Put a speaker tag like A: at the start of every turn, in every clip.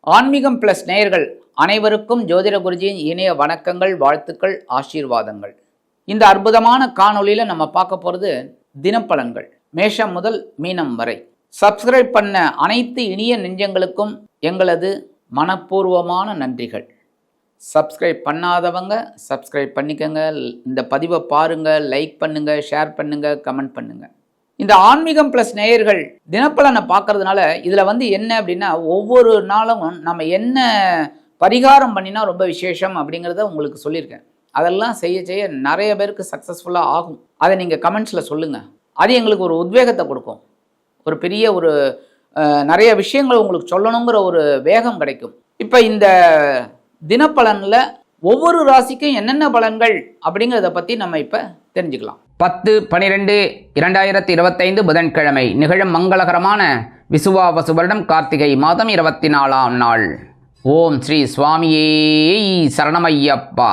A: ஆன்மீகம் பிளஸ் நேயர்கள் அனைவருக்கும் ஜோதிட குருஜியின் இணைய வணக்கங்கள், வாழ்த்துக்கள், ஆசீர்வாதங்கள். இந்த அற்புதமான காணொளியில நம்ம பார்க்க போறது தினப்பலன்கள், மேஷம் முதல் மீனம் வரை. சப்ஸ்கிரைப் பண்ண அனைத்து இனிய நெஞ்சங்களுக்கும் எங்களது மனப்பூர்வமான நன்றிகள். சப்ஸ்கிரைப் பண்ணாதவங்க சப்ஸ்கிரைப் பண்ணிக்கங்க. இந்த பதிவை பாருங்க, லைக் பண்ணுங்க, ஷேர் பண்ணுங்க, கமெண்ட் பண்ணுங்க. இந்த ஆன்மீகம் பிளஸ் நேயர்கள் தினப்பலனை பார்க்கறதுனால இதில் என்ன அப்படின்னா, ஒவ்வொரு நாளும் நம்ம என்ன பரிகாரம் பண்ணினா ரொம்ப விசேஷம் அப்படிங்கிறத உங்களுக்கு சொல்லியிருக்கேன். அதெல்லாம் செய்ய நிறைய பேருக்கு சக்ஸஸ்ஃபுல்லாக ஆகும். அதை நீங்கள் கமெண்ட்ஸில் சொல்லுங்கள். அது எங்களுக்கு ஒரு உத்வேகத்தை கொடுக்கும். ஒரு பெரிய நிறைய விஷயங்கள் உங்களுக்கு சொல்லணுங்கிற ஒரு வேகம் கிடைக்கும். இப்போ இந்த தினப்பலனில் ஒவ்வொரு ராசிக்கும் என்னென்ன பலன்கள் அப்படிங்கிறத பற்றி நம்ம இப்போ தெரிஞ்சுக்கலாம். 10/12/2025 புதன்கிழமை நிகழும் மங்களகரமான விசுவாவசு வருடம் கார்த்திகை மாதம் 24ஆம் நாள். ஓம் ஸ்ரீ சுவாமியே சரணமையப்பா.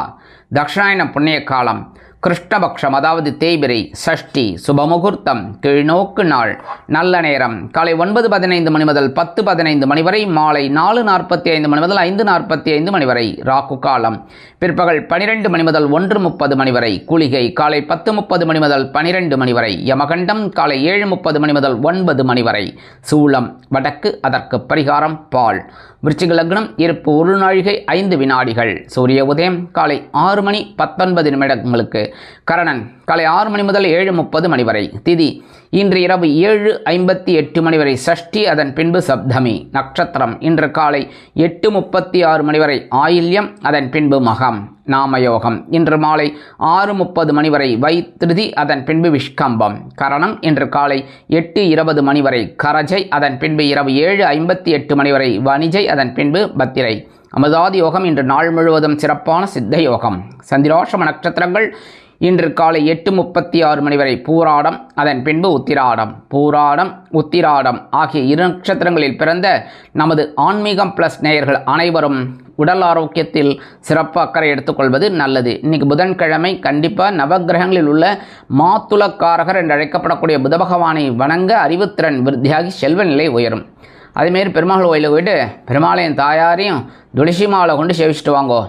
A: தக்ஷாயண புண்ணிய காலம், கிருஷ்ணபக்ஷம் அதாவது தேய்பிரை, சஷ்டி, சுபமுகூர்த்தம், கீழ்நோக்கு நாள், நல்ல நேரம் காலை 9:15 மணி முதல் 10:15 மணி வரை, மாலை 4:45 மணி முதல் 5:45 மணி வரை, ராகு காலம் பிற்பகல் 12 மணி முதல் 1:30 மணி வரை, குளிகை காலை 10:30 மணி முதல் 12 மணி வரை, யமகண்டம் காலை 7:30 மணி முதல் 9 மணி வரை, சூலம் வடக்கு, அதற்கு பரிகாரம் பால். விருச்சிக லக்னம், இருப்பு 1 நாழிகை 5 வினாடிகள். சூரிய உதயம் காலை 6 மணி 19 நிமிடங்களுக்கு. கரணன் காலை 6 மணி முதல் 7:30 மணி வரை. திதி இன்று இரவு 7:58 மணி வரை சஷ்டி, அதன் பின்பு சப்தமி. நட்சத்திரம் இன்று காலை 8:36 மணி வரை ஆயில்யம், அதன் பின்பு மகம். நாமயோகம் இன்று மாலை 6:30 மணி வரை வைத்திருதி, அதன் பின்பு விஷ்கம்பம். கரணம் இன்று காலை 8:20 மணி வரை கரஜை, அதன் பின்பு இரவு 7:58 மணி வரை வணிஜை, அதன் பின்பு பத்திரை. அமதாதி யோகம் இன்று நாள் முழுவதும் சிறப்பான சித்த யோகம். சந்திராஷ்டம நட்சத்திரங்கள் இன்று காலை 8:36 மணி வரை பூராடம், அதன் பின்பு உத்திராடம். பூராடம் உத்திராடம் ஆகிய 2 நட்சத்திரங்களில் பிறந்த நமது ஆன்மீகம் பிளஸ் நேயர்கள் அனைவரும் உடல் ஆரோக்கியத்தில் சிறப்பு அக்கறை எடுத்துக்கொள்வது நல்லது. இன்றைக்கி புதன்கிழமை. கண்டிப்பாக நவகிரகங்களில் உள்ள மாத்துலக்காரகர் என்று அழைக்கப்படக்கூடிய புத பகவானை வணங்க அறிவுத்திறன் விருத்தியாகி செல்வ நிலை உயரும். அதேமாரி பெருமாள் கோயிலுக்கு போயிட்டு பெருமாளையும் தாயாரையும் துளசி மாலை கொண்டு சேவிச்சுட்டு வாங்கோ.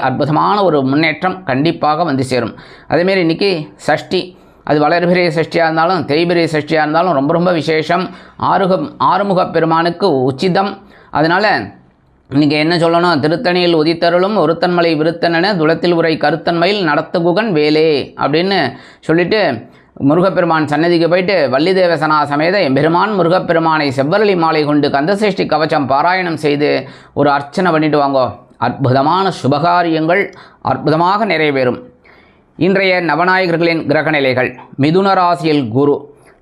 A: அற்புதமான ஒரு முன்னேற்றம் கண்டிப்பாக வந்து சேரும். அதேமாரி இன்றைக்கி சஷ்டி, அது வளர்பிரிய சஷ்டியாக இருந்தாலும் தேய்பிரிய சஷ்டியாக இருந்தாலும் ரொம்ப ரொம்ப விசேஷம். ஆறுமுக பெருமானுக்கு உச்சிதம். அதனால் இன்றைக்கி என்ன சொல்லணும், திருத்தணியில் உதித்தருளும் ஒருத்தன்மலை விருத்தன துளத்தில் உரை கருத்தன்மையில் நடத்துகுகன் வேலே அப்படின்னு சொல்லிட்டு முருகப்பெருமான் சன்னதிக்கு போயிட்டு வள்ளிதேவசனா சமேத எம்பெருமான் முருகப்பெருமானை செவ்வரளி மாலை கொண்டு கந்தசஷ்டி கவச்சம் பாராயணம் செய்து ஒரு அர்ச்சனை பண்ணிட்டு வாங்கோ. அற்புதமான சுபகாரியங்கள் அற்புதமாக நிறைவேறும். இன்றைய நவநாயகர்களின் கிரகநிலைகள்: மிதுன ராசியில் குரு,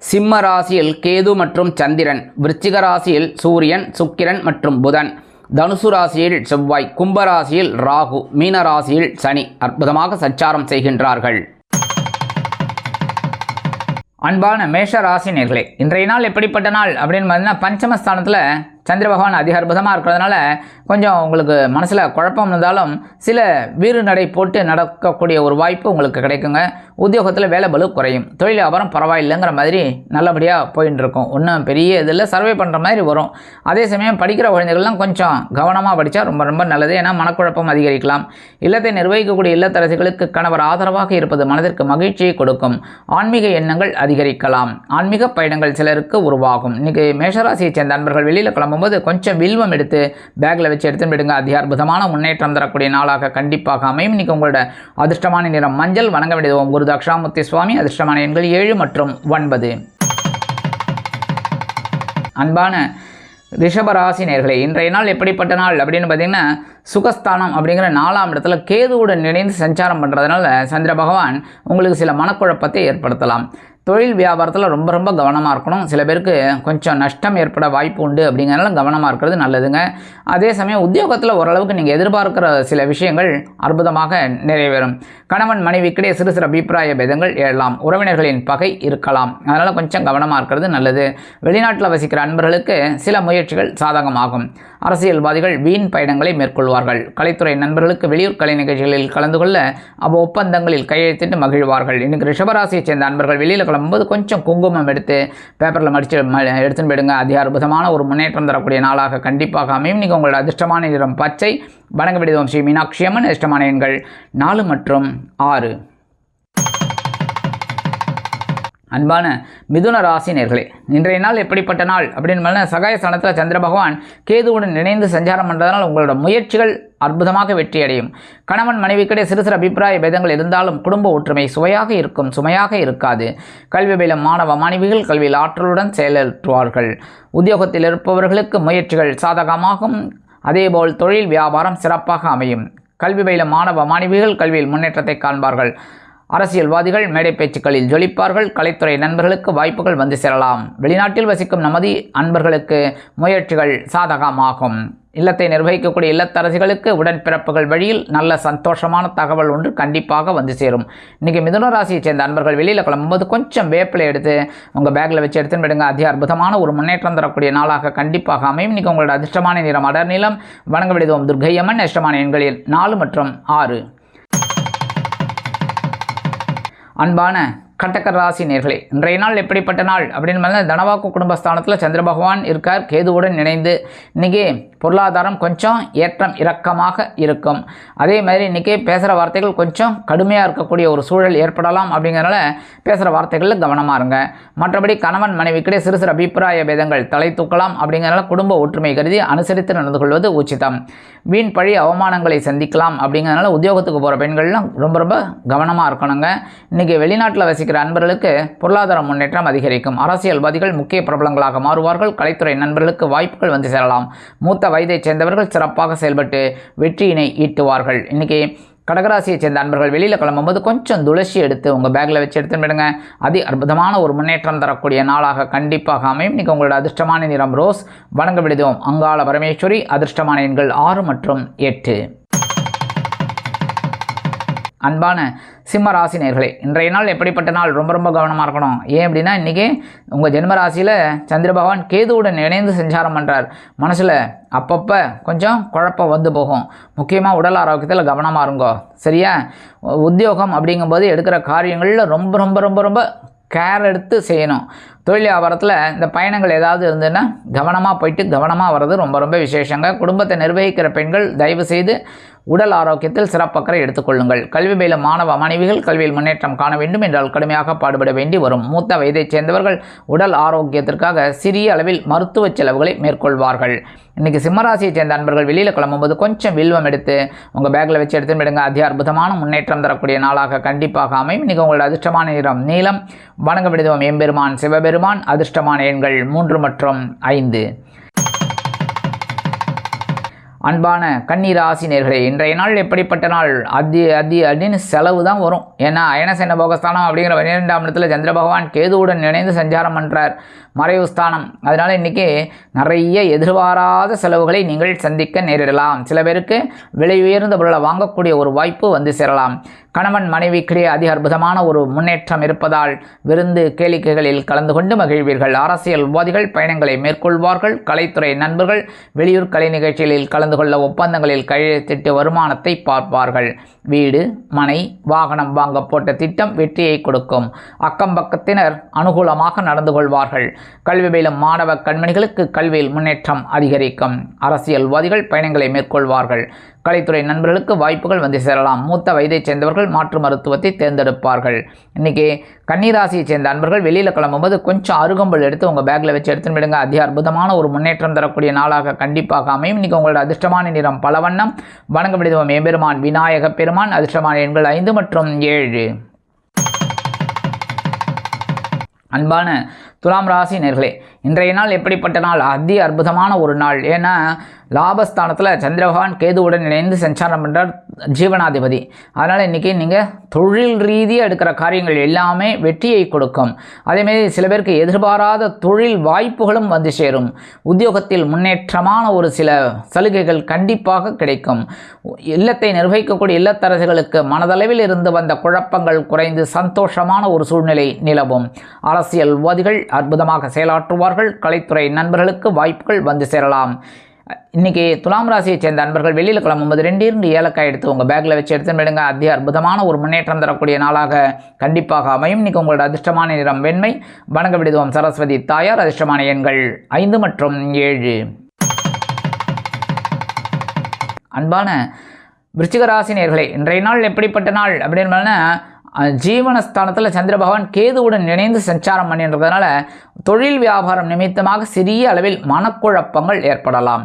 A: சிம்ம ராசியில் கேது மற்றும் சந்திரன், விருச்சிக ராசியில் சூரியன், சுக்கிரன் மற்றும் புதன், தனுசு ராசியில் செவ்வாய், கும்பராசியில் ராகு, மீன ராசியில் சனி அற்புதமாக சஞ்சாரம் செய்கின்றார்கள். அன்பான மேஷ ராசினியர்களே, இன்றைய நாள் எப்படிப்பட்ட நாள் அப்படின்னு பார்த்தீங்கன்னா, பஞ்சமஸ்தானத்தில் சந்திர பகவான் அதிக அற்புதமாக இருக்கிறதுனால கொஞ்சம் உங்களுக்கு மனசில் குழப்பம் இருந்தாலும் சில வீறு நடை போட்டு நடக்கக்கூடிய ஒரு வாய்ப்பு உங்களுக்கு கிடைக்குங்க. உத்தியோகத்தில் வேலை பளு குறையும். தொழில் வியாபாரம் பரவாயில்லைங்கிற மாதிரி நல்லபடியாக போயின்னு இருக்கும். ஒன்றும் பெரிய இதில் சர்வே பண்ணுற மாதிரி வரும். அதே சமயம் படிக்கிற குழந்தைகள்லாம் கொஞ்சம் கவனமாக படித்தா ரொம்ப ரொம்ப நல்லது. ஏன்னா மனக்குழப்பம் அதிகரிக்கலாம். இல்லத்தை நிர்வகிக்கக்கூடிய இல்லத்தரசிகளுக்கு கணவர் ஆதரவாக இருப்பது மனதிற்கு மகிழ்ச்சியை கொடுக்கும். ஆன்மீக எண்ணங்கள் அதிகரிக்கலாம். ஆன்மீக பயணங்கள் சிலருக்கு உருவாகும். இன்றைக்கி மேஷராசியை சேர்ந்த நண்பர்கள் வெளியில் கிளம்பும்போது கொஞ்சம் வில்வம் எடுத்து பேக்கில் வச்சு எடுத்து விடுங்க. அதி அற்புதமான முன்னேற்றம் தரக்கூடிய நாளாக கண்டிப்பாக அமையும். இன்றைக்கி உங்களோட அதிர்ஷ்டமான நிறம் மஞ்சள். வணங்க வேண்டியது ஓம் குரு தக்ஷாமூர்த்தி சுவாமி. அதிர்ஷ்டமான எண்கள் 7 மற்றும் 9. அன்பான ரிஷபராசி நேயர்களே, இன்றைய நாள் எப்படிப்பட்ட நாள் அப்படின்னு பார்த்தீங்கன்னா, சுகஸ்தானம் அப்படிங்கிற 4ஆம் இடத்துல கேதுவுடன் இணைந்து சஞ்சாரம் பண்ணுறதுனால சந்திர பகவான் உங்களுக்கு சில மனக்குழப்பத்தை ஏற்படுத்தலாம். தொழில் வியாபாரத்தில் ரொம்ப ரொம்ப கவனமாக இருக்கணும். சில பேருக்கு கொஞ்சம் நஷ்டம் ஏற்பட வாய்ப்பு உண்டு. அப்படிங்கிறனால கவனமாக இருக்கிறது நல்லதுங்க. அதே சமயம் உத்தியோகத்தில் ஓரளவுக்கு நீங்கள் எதிர்பார்க்கிற சில விஷயங்கள் அற்புதமாக நிறைவேறும். கணவன் மனைவிக்கிடையே சிறு சிறு அபிப்பிராய பேதங்கள் எழலாம். உறவினர்களின் பகை இருக்கலாம். அதனால் கொஞ்சம் கவனமாக இருக்கிறது நல்லது. வெளிநாட்டில் வசிக்கிற அன்பர்களுக்கு சில முயற்சிகள் சாதகமாகும். அரசியல்வாதிகள் வீண் பயணங்களை மேற்கொள்வார்கள். கலைத்துறை நண்பர்களுக்கு வெளியூர் கலை நிகழ்ச்சிகளில் கலந்து கொள்ள ஒப்பந்தங்களில் கையெழுத்திட்டு மகிழ்வார்கள். இன்றைக்கி ரிஷபராசியை சேர்ந்த நண்பர்கள் வெளியில் கிளம்பும்போது கொஞ்சம் குங்குமம் எடுத்து பேப்பரில் எடுத்துன்னு போயிடுங்க. அதி அற்புதமான ஒரு முன்னேற்றம் தரக்கூடிய நாளாக கண்டிப்பாக அமையும். இன்றைக்கி உங்களோட அதிர்ஷ்டமான நிறம் பச்சை. வணங்க விடுவோம் ஸ்ரீ மீனாட்சி அம்மன். அதிர்ஷ்டமான எண்கள் 4 மற்றும் 6. அன்பான மிதுன ராசி நேர்களே, இன்றைய நாள் எப்படிப்பட்ட நாள் அப்படின்னு சகாய ஸ்தானத்தில் சந்திர பகவான் கேதுவுடன் இணைந்து சஞ்சாரம் பண்ணுறதுனால உங்களோட முயற்சிகள் அற்புதமாக வெற்றியடையும். கணவன் மனைவிக்கிடையே சிறு சிறு அபிப்பிராய பேதங்கள் இருந்தாலும் குடும்ப ஒற்றுமை சுவையாக இருக்கும், சுமையாக இருக்காது. கல்வி பயிலும் மாணவ மாணவிகள் கல்வியில் ஆற்றலுடன் செயலாற்றுவார்கள். உத்தியோகத்தில் இருப்பவர்களுக்கு முயற்சிகள் சாதகமாகும். அதேபோல் தொழில் வியாபாரம் சிறப்பாக அமையும். கல்வி பயிலும் மாணவ மாணவிகள் கல்வியில் முன்னேற்றத்தை காண்பார்கள். அரசியல்வாதிகள் மேடை பேச்சுக்களில் ஜொலிப்பார்கள். கலைத்துறை நண்பர்களுக்கு வாய்ப்புகள் வந்து சேரலாம். வெளிநாட்டில் வசிக்கும் நமது அன்பர்களுக்கு முயற்சிகள் சாதகமாகும். இல்லத்தை நிர்வகிக்கக்கூடிய இல்லத்தரசிகளுக்கு உடன்பிறப்புகள் வழியில் நல்ல சந்தோஷமான தகவல் ஒன்று கண்டிப்பாக வந்து சேரும். இன்றைக்கி மிதுன ராசியை சேர்ந்த அன்பர்கள் வெளியில் கிளம்பும்போது கொஞ்சம் வேப்பிலை எடுத்து உங்கள் பேக்கில் வச்சு எடுத்துன்னு விடுங்க. அதி அற்புதமான ஒரு முன்னேற்றம் தரக்கூடிய நாளாக கண்டிப்பாக அமையும். இன்றைக்கி உங்களோட அதிர்ஷ்டமான நிறம் அடர் நீளம். வணங்க விடுவோம் துர்க்கையம்மன். அதிர்ஷ்டமான எண்களில் 4 மற்றும் 6. அன்பான கடக ராசி நேர்களே, இன்றைய நாள் எப்படிப்பட்ட நாள் அப்படின்னு தனவாக்கு குடும்பஸ்தானத்தில் சந்திர பகவான் இருக்கார் கேதுவுடன் இணைந்து. இன்றைக்கி பொருளாதாரம் கொஞ்சம் ஏற்றம் இறக்கமாக இருக்கும். அதே மாதிரி இன்றைக்கி பேசுகிற வார்த்தைகள் கொஞ்சம் கடுமையாக இருக்கக்கூடிய ஒரு சூழல் ஏற்படலாம். அப்படிங்கிறனால பேசுகிற வார்த்தைகளில் கவனமாக இருங்க. மற்றபடி கணவன் மனைவிக்கிடையே சிறு சிறு அபிப்பிராய பேதங்கள் தலை தூக்கலாம். அப்படிங்கிறனால குடும்ப ஒற்றுமை கருதி அனுசரித்து நடந்து கொள்வது உச்சிதம். வீண் பழி அவமானங்களை சந்திக்கலாம். அப்படிங்கிறனால உத்தியோகத்துக்கு போகிற பெண்கள்லாம் ரொம்ப ரொம்ப கவனமாக இருக்கணுங்க. இன்றைக்கி வெளிநாட்டில் வசிக்கிற அன்பர்களுக்கு பொருளாதார முன்னேற்றம் அதிகரிக்கும். அரசியல்வாதிகள் முக்கிய பிரபலங்களாக மாறுவார்கள். கலைத்துறை நண்பர்களுக்கு வாய்ப்புகள் வந்து சேரலாம். மூத்த வயதைச் சேர்ந்தவர்கள் சிறப்பாக செயல்பட்டு வெற்றியினை ஈட்டுவார்கள். இன்றைக்கி கடகராசியை சேர்ந்த அன்பர்கள் வெளியில் கிளம்பும்போது கொஞ்சம் துளசி எடுத்து உங்கள் பேக்கில் வச்சு எடுத்துன்னு விடுங்க. அதி அற்புதமான ஒரு முன்னேற்றம் தரக்கூடிய நாளாக கண்டிப்பாக அமையும். இன்றைக்கி உங்களோட அதிர்ஷ்டமான நிறம் ரோஸ். வணங்க விடுவோம் அங்காள பரமேஸ்வரி. அதிர்ஷ்டமான எண்கள் 6 மற்றும் 8. அன்பான சிம்ம ராசி நேர்களே, இன்றைய நாள் எப்படிப்பட்ட நாள் ரொம்ப ரொம்ப கவனமாக இருக்கணும். ஏன் அப்படின்னா இன்றைக்கி உங்கள் ஜென்ம ராசியில் சந்திர பகவான் கேதுவுடன் இணைந்து சஞ்சாரம் பண்ணுறார். மனசில் அப்பப்போ கொஞ்சம் குழப்பம் வந்து போகும். முக்கியமாக உடல் ஆரோக்கியத்தில் கவனமாக இருங்கோ, சரியா? உத்தியோகம் அப்படிங்கும்போது எடுக்கிற காரியங்களில் ரொம்ப ரொம்ப ரொம்ப ரொம்ப கேர் எடுத்து செய்யணும். தொழில் வியாபாரத்தில் இந்த பயணங்கள் ஏதாவது இருந்ததுன்னா கவனமாக போயிட்டு கவனமாக வர்றது ரொம்ப ரொம்ப விசேஷங்க. குடும்பத்தை நிர்வகிக்கிற பெண்கள் தயவு செய்து உடல் ஆரோக்கியத்தில் சிறப்பக்கறை எடுத்துக்கொள்ளுங்கள். கல்வி பயிலும் மாணவ மாணவிகள் கல்வியில் முன்னேற்றம் காண வேண்டும் என்றால் கடுமையாக பாடுபட வேண்டி வரும். மூத்த வயதைச் சேர்ந்தவர்கள் உடல் ஆரோக்கியத்திற்காக சிறிய அளவில் மருத்துவ செலவுகளை மேற்கொள்வார்கள். இன்றைக்கி சிம்மராசியை சேர்ந்த அன்பர்கள் வெளியில் கிளம்பும்போது கொஞ்சம் வில்வம் எடுத்து உங்கள் பேக்கில் வச்சு எடுத்து விடுங்க. அதி அற்புதமான முன்னேற்றம் தரக்கூடிய நாளாக கண்டிப்பாக அமையும். இன்றைக்கி உங்களோட அதிர்ஷ்டமான நிறம் நீலம். வணங்க விடுவோம் எம்பெருமான் சிவபெருமான். அதிர்ஷ்டமான எண்கள் 3 மற்றும் 5. அன்பான கன்னிராசி நேர்களே, இன்றைய நாள் எப்படிப்பட்ட நாள்? அப்படின்னு செலவு தான் வரும். ஏன்னா அயனசேன போகஸ்தானம் அப்படிங்கிற 12ஆம் இடத்துல சந்திர பகவான் கேதுவுடன் இணைந்து சஞ்சாரம் பண்ணுறார். மறைவு ஸ்தானம். அதனால் இன்றைக்கி நிறைய எதிர்பாராத செலவுகளை நீங்கள் சந்திக்க நேரிடலாம். சில பேருக்கு விலை உயர்ந்த பொருளை வாங்கக்கூடிய ஒரு வாய்ப்பு வந்து சேரலாம். கணவன் மனைவிக்கிடையே அதிக அற்புதமான ஒரு முன்னேற்றம் இருப்பதால் விருந்து கேளிக்கைகளில் கலந்து கொண்டு மகிழ்வீர்கள். அரசியல்வாதிகள் பயணங்களை மேற்கொள்வார்கள். கலைத்துறை நண்பர்கள் வெளியூர் கலை நிகழ்ச்சிகளில் கலந்து கொள்ள ஒப்பந்தங்களில் கையெழுத்திட்டு வருமானத்தை பார்ப்பார்கள். வீடு மனை வாகனம் வாங்க போட்ட திட்டம் வெற்றியை கொடுக்கும். அக்கம் பக்கத்தினர் அனுகூலமாக நடந்து கொள்வார்கள். கல்வி பயிலும் மாணவ கண்மணிகளுக்கு கல்வியில் முன்னேற்றம் அதிகரிக்கும். அரசியல்வாதிகள் பயணங்களை மேற்கொள்வார்கள். கலைத்துறை நண்பர்களுக்கு வாய்ப்புகள் வந்து சேரலாம். மூத்த வயதைச் சேர்ந்தவர்கள் மாற்று மருத்துவத்தை தேர்ந்தெடுப்பார்கள். இன்றைக்கி கன்னிராசியை சேர்ந்த அன்பர்கள் வெளியில் கிளம்பும்போது கொஞ்சம் அருகம்புல் எடுத்து உங்கள் பேக்கில் வச்சு எடுத்துன்னு விடுங்க. அதி அற்புதமான ஒரு முன்னேற்றம் தரக்கூடிய நாளாக கண்டிப்பாக அமையும். இன்றைக்கி உங்களோட அதிர்ஷ்டமான நிறம் பலவண்ணம். வணங்க விடுவோம் எம்பெருமான் விநாயக பெருமான். அதிர்ஷ்டமான எண்கள் 5 மற்றும் 7. அன்பான துலாம் ராசி நேர்களே, இன்றைய நாள் எப்படிப்பட்ட நாள்? அதி அற்புதமான ஒரு நாள். ஏன்னா லாபஸ்தானத்தில் சந்திரபகவான் கேதுவுடன் இணைந்து சஞ்சாரம் பண்ணுறார், ஜீவனாதிபதி. அதனால் இன்றைக்கி நீங்கள் தொழில் ரீதியாக எடுக்கிற காரியங்கள் எல்லாமே வெற்றியை கொடுக்கும். அதேமாரி சில பேருக்கு எதிர்பாராத தொழில் வாய்ப்புகளும் வந்து சேரும். உத்தியோகத்தில் முன்னேற்றமான ஒரு சில சலுகைகள் கண்டிப்பாக கிடைக்கும். இல்லத்தை நிர்வகிக்கக்கூடிய இல்லத்தரசிகளுக்கு மனதளவில் இருந்து வந்த குழப்பங்கள் குறைந்து சந்தோஷமான ஒரு சூழ்நிலை நிலவும். அரசியல்வாதிகள் அற்புதமாக செயலாற்றுவார்கள். கலைத்துறை நண்பர்களுக்கு வாய்ப்புகள் வந்து சேரலாம். இன்றைக்கி துலாம் ராசியை சேர்ந்த அன்பர்கள் வெளியில் கிளம்பும்போது 2 ஏலக்காய் எடுத்து உங்கள் பேக்கில் வச்சு எடுத்து விடுங்க. அதி அற்புதமான ஒரு முன்னேற்றம் தரக்கூடிய நாளாக கண்டிப்பாக அமையும். இன்றைக்கி உங்களோட அதிர்ஷ்டமான நிறம் வெண்மை. வணங்க விடுவோம் சரஸ்வதி தாயார். அதிர்ஷ்டமான எண்கள் 5 மற்றும் 7. அன்பான விருச்சிக ராசி நேயர்களே, இன்றைய நாள் எப்படிப்பட்ட நாள் அப்படின்னா ஜீவனஸ்தானத்தில் சந்திர பகவான் கேதுவுடன் இணைந்து சஞ்சாரம் பண்ணின்றதுனால தொழில் வியாபாரம் நிமித்தமாக சிறிய அளவில் மனக்குழப்பங்கள் ஏற்படலாம்.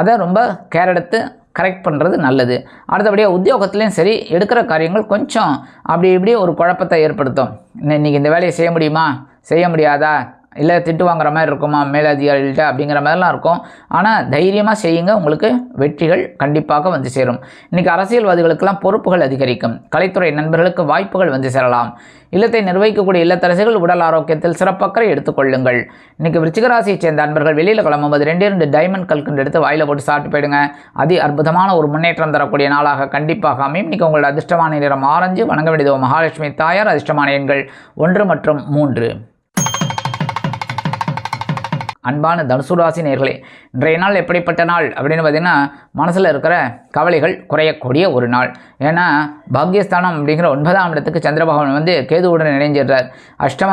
A: அதை ரொம்ப கேர் எடுத்து கரெக்ட் பண்ணுறது நல்லது. அடுத்தபடியாக உத்தியோகத்துலேயும் சரி, எடுக்கிற காரியங்கள் கொஞ்சம் அப்படி இப்படி ஒரு குழப்பத்தை ஏற்படுத்தும். இன்றைக்கி இந்த வேலையை செய்ய முடியுமா, செய்ய முடியாதா, இல்லை திட்டு வாங்குற மாதிரி இருக்குமா மேலதிகாரிகள்கிட்ட அப்படிங்கிற மாதிரிலாம் இருக்கும். ஆனால் தைரியமாக செய்யுங்க, உங்களுக்கு வெற்றிகள் கண்டிப்பாக வந்து சேரும். இன்றைக்கி அரசியல்வாதிகளுக்கெல்லாம் பொறுப்புகள் அதிகரிக்கும். கலைத்துறை நண்பர்களுக்கு வாய்ப்புகள் வந்து சேரலாம். இல்லத்தை நிர்வகிக்கக்கூடிய இல்லத்தரசிகள் உடல் ஆரோக்கியத்தில் சிறப்பக்கறை எடுத்துக்கொள்ளுங்கள். இன்றைக்கி விருச்சிக ராசியை சேர்ந்த அன்பர்கள் வெளியில் கிளம்பும்போது 2 டைமண்ட் கல்கண்டு எடுத்து வாயில் போட்டு சாப்பிட்டு போயிடுங்க. அதி அற்புதமான ஒரு முன்னேற்றம் தரக்கூடிய நாளாக கண்டிப்பாக அமையும். இன்றைக்கி உங்களோட அதிர்ஷ்டமான நிறம் ஆரஞ்சு. வணங்க வேண்டியது மகாலட்சுமி தாயார். அதிர்ஷ்டமான எண்கள் 1 மற்றும் 3. அன்பான தனுசு ராசி நேயர்களே, இன்றைய நாள் எப்படிப்பட்ட நாள் அப்படின்னு பார்த்தீங்கன்னா மனசில் இருக்கிற கவலைகள் குறையக்கூடிய ஒரு நாள். ஏன்னா பாக்யஸ்தானம் அப்படிங்கிற 9ஆம் இடத்துக்கு சந்திர பகவான் வந்து கேதுவுடன் இணைஞ்சிடுறார். அஷ்டம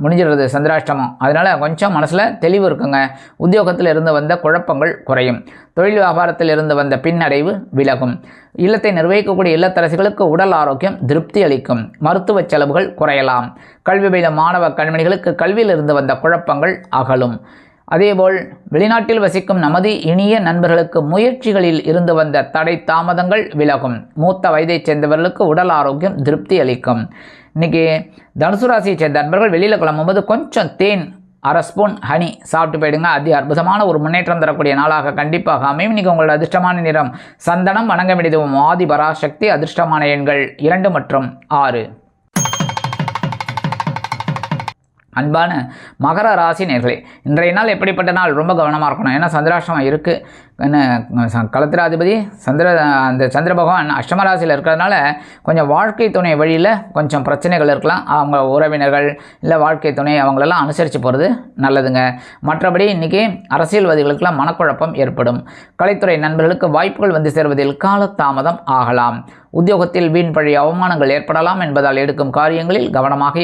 A: முடிஞ்சிடுறது, சந்திராஷ்டமம். அதனால் கொஞ்சம் மனசில் தெளிவு இருக்குங்க. உத்தியோகத்தில் இருந்து வந்த குழப்பங்கள் குறையும். தொழில் வியாபாரத்தில் இருந்து வந்த பின்னடைவு விலகும். இல்லத்தை நிர்வகிக்கக்கூடிய இல்லத்தரசிகளுக்கு உடல் ஆரோக்கியம் திருப்தி அளிக்கும். மருத்துவ செலவுகள் குறையலாம். கல்வி பயில மாணவ கண்மணிகளுக்கு கல்வியில் இருந்து வந்த குழப்பங்கள் அகலும். அதேபோல் வெளிநாட்டில் வசிக்கும் நமது இனிய நண்பர்களுக்கு முயற்சிகளில் இருந்து வந்த தடை தாமதங்கள் விலகும். மூத்த வயதைச் சேர்ந்தவர்களுக்கு உடல் ஆரோக்கியம் திருப்தி அளிக்கும். இன்றைக்கி தனுசு ராசியை சேர்ந்த நண்பர்கள் வெளியில் கிளம்பும்போது கொஞ்சம் தேன், 1/2 ஸ்பூன் ஹனி சாப்பிட்டு போயிடுங்க. அதி அற்புதமான ஒரு முன்னேற்றம் தரக்கூடிய நாளாக கண்டிப்பாக அமையும். இன்றைக்கி உங்களோட அதிர்ஷ்டமான நிறம் சந்தனம். வணங்க வேண்டியது ஆதி பராசக்தி. அதிர்ஷ்டமான எண்கள் 2 மற்றும் 6. அன்பான மகர ராசி நேயர்களே, இன்றைய நாள் எப்படிப்பட்ட நாள்? ரொம்ப கவனமாக இருக்கணும். ஏன்னா சந்திராஷ்டமம் இருக்குது. களத்திராதிபதி அந்த சந்திர பகவான் அஷ்டம ராசியில் இருக்கிறதுனால கொஞ்சம் வாழ்க்கை துணை வழியில் கொஞ்சம் பிரச்சனைகள் இருக்கலாம். அவங்க உறவினர்கள் இல்லை வாழ்க்கை துணை அவங்களெல்லாம் அனுசரித்து போகிறது நல்லதுங்க. மற்றபடி இன்றைக்கி அரசியல்வாதிகளுக்கெல்லாம் மனக்குழப்பம் ஏற்படும். கலைத்துறை நண்பர்களுக்கு வாய்ப்புகள் வந்து சேர்வதில் காலதாமதம் ஆகலாம். உத்தியோகத்தில் வீண் பழி அவமானங்கள் ஏற்படலாம் என்பதால் எடுக்கும் காரியங்களில் கவனமாக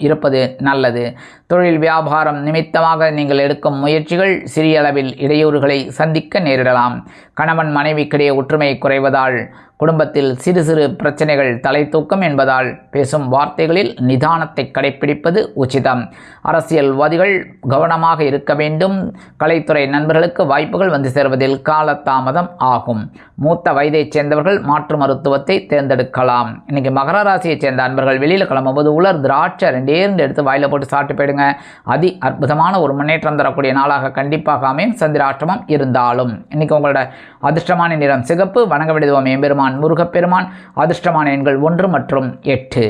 A: இருப்பது நல்லது. தொழில் வியாபாரம் நிமித்தமாக நீங்கள் எடுக்கும் முயற்சிகள் சிறிய அளவில் இடையூறுகளை சந்திக்க நேரிடலாம். கணவன் மனைவிக்கிடையே ஒற்றுமை குறைவதால் குடும்பத்தில் சிறு சிறு பிரச்சனைகள் தலை தூக்கும் என்பதால் பேசும் வார்த்தைகளில் நிதானத்தை கடைப்பிடிப்பது உச்சிதம். அரசியல்வாதிகள் கவனமாக இருக்க வேண்டும். கலைத்துறை நண்பர்களுக்கு வாய்ப்புகள் வந்து சேர்வதில் காலதாமதம் ஆகும். மூத்த வயதைச் சேர்ந்தவர்கள் மாற்று மருத்துவத்தை தேர்ந்தெடுக்கலாம். இன்றைக்கி மகர ராசியை சேர்ந்த அன்பர்கள் வெளியில் கிளம்பும்போது உலர் திராட்சை 2 எடுத்து வாயில் போட்டு சாப்பிட்டு போயிடுங்க. அதி அற்புதமான ஒரு முன்னேற்றம் தரக்கூடிய நாளாக கண்டிப்பாக அமையும். சந்திராஷ்டமம் இருந்தாலும் இன்றைக்கி உங்களோட அதிர்ஷ்டமான நிறம் சிகப்பு. வணங்க வேண்டியது எம்பெருமான் முருகப்பெருமான். அதிர்ஷ்டமான எண்கள் 1 மற்றும் 8.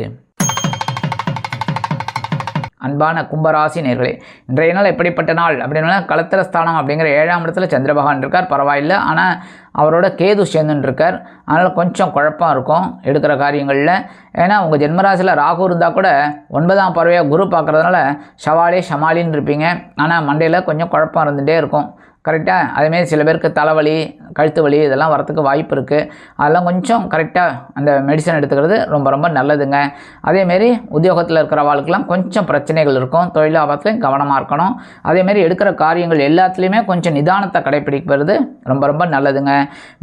A: அன்பான கும்பராசி நேயர்களே, இன்றைய நாள் எப்படிப்பட்ட நாள் அப்படின்னா களத்திரஸ்தானம் அப்படிங்கிற 7ஆம் இடத்துல சந்திர பகவான் இருக்கார். பரவாயில்லை. ஆனால் அவரோட கேது சேர்ந்துன்னு இருக்கார். அதனால் கொஞ்சம் குழப்பம் இருக்கும் எடுக்கிற காரியங்களில். ஏன்னா உங்கள் ஜென்மராசியில் ராகு இருந்தால் கூட 9ஆம் பார்வையாக குரு பார்க்குறதுனால சமாளின்னு இருப்பீங்க. ஆனால் மண்டையில் கொஞ்சம் குழப்பம் இருந்துகிட்டே இருக்கும். கரெக்டாக அதேமாரி சில பேருக்கு தலைவலி, கழுத்து வலி இதெல்லாம் வரத்துக்கு வாய்ப்பு இருக்குது. அதெல்லாம் கொஞ்சம் கரெக்டாக அந்த மெடிசன் எடுத்துக்கிறது ரொம்ப ரொம்ப நல்லதுங்க. அதேமாரி உத்தியோகத்தில் இருக்கிற வாழ்க்கெல்லாம் கொஞ்சம் பிரச்சனைகள் இருக்கும். தொழில் ஆபத்துலையும் கவனமாக இருக்கணும். அதேமாரி எடுக்கிற காரியங்கள் எல்லாத்துலேயுமே கொஞ்சம் நிதானத்தை கடைப்பிடிக்கிறது ரொம்ப ரொம்ப நல்லதுங்க.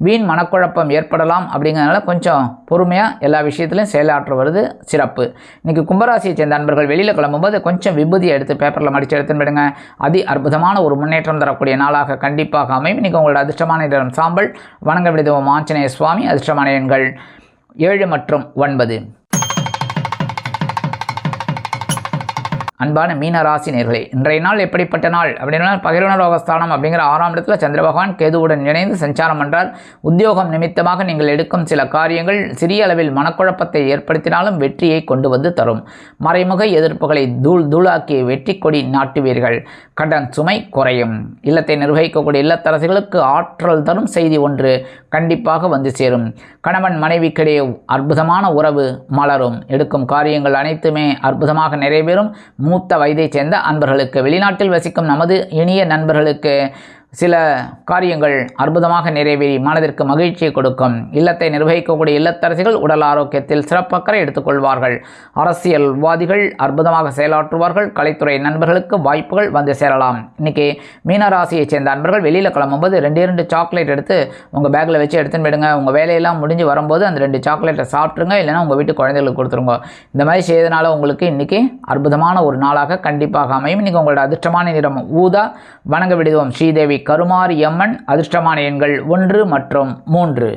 A: வீண் மனக்குழப்பம் ஏற்படலாம். அப்படிங்கிறதுனால கொஞ்சம் பொறுமையாக எல்லா விஷயத்துலையும் செயலாற்றுவது சிறப்பு. இன்றைக்கி கும்பராசியை சேர்ந்த நண்பர்கள் வெளியில் கிளம்பும்போது கொஞ்சம் விபூதியை எடுத்து பேப்பரில் மடித்து எடுத்துன்னு போயிடுங்க. அதி அற்புதமான ஒரு முன்னேற்றம் தரக்கூடிய நாளாக கண்டிப்பாக அமையும். இன்றைக்கி உங்களோட அதிர்ஷ்டமான நிறம் சாம்பல். வணங்க வேண்டியது ஆஞ்சநேய சுவாமி. அதிர்ஷ்டமான எண்கள் 7 மற்றும் 9. அன்பான மீன ராசி நேயர்களே, இன்றைய நாள் எப்படிப்பட்ட நாள் அப்படின்னா பகிர்வுணர்வஸ்தானம் அப்படிங்கிற 6ஆம் இடத்துல சந்திர பகவான் கேதுவுடன் இணைந்து சஞ்சாரம் பண்ணுறார். உத்தியோகம் நிமித்தமாக நீங்கள் எடுக்கும் சில காரியங்கள் சிறிய அளவில் மனக்குழப்பத்தை ஏற்படுத்தினாலும் வெற்றியை கொண்டு வந்து தரும். மறைமுக எதிர்ப்புகளை தூளாக்கி வெற்றி கொடி நாட்டுவீர்கள். கடன் சுமை குறையும். இல்லத்தை நிர்வகிக்கக்கூடிய இல்லத்தரசிகளுக்கு ஆற்றல் தரும் செய்தி ஒன்று கண்டிப்பாக வந்து சேரும். கணவன் மனைவிக்கிடையே அற்புதமான உறவு மலரும். எடுக்கும் காரியங்கள் அனைத்துமே அற்புதமாக நிறைவேறும். மூத்த வயதைச் சேர்ந்த அன்பர்களுக்கு வெளிநாட்டில் வசிக்கும் நமது இனிய நண்பர்களுக்கு சில காரியங்கள் அற்புதமாக நிறைவேறி மனதிற்கு மகிழ்ச்சியை கொடுக்கும். இல்லத்தை நிர்வகிக்கக்கூடிய இல்லத்தரசிகள் உடல் ஆரோக்கியத்தில் சிறப்பக்கறை எடுத்துக்கொள்வார்கள். அரசியல்வாதிகள் அற்புதமாக செயலாற்றுவார்கள். கலைத்துறை நண்பர்களுக்கு வாய்ப்புகள் வந்து சேரலாம். இன்றைக்கி மீனராசியை சேர்ந்த நண்பர்கள் வெளியில் கிளம்பும்போது 2 சாக்லேட் எடுத்து உங்கள் பேக்கில் வச்சு எடுத்துன்னு போயிடுங்க. உங்கள் வேலையெல்லாம் முடிஞ்சு வரும்போது அந்த 2 சாக்லேட்டை சாப்பிட்ருங்க, இல்லைனா உங்கள் வீட்டு குழந்தைகளுக்கு கொடுத்துருங்க. இந்த மாதிரி செய்தனால உங்களுக்கு இன்றைக்கி அற்புதமான ஒரு நாளாக கண்டிப்பாக அமையும். இன்றைக்கி உங்களோட அதிர்ஷ்டமான நிறம் ஊதா. வணங்க விடுவோம் ஸ்ரீதேவி கருமாரி அம்மன். அதிர்ஷ்டமான எண்கள் 1 மற்றும் 3.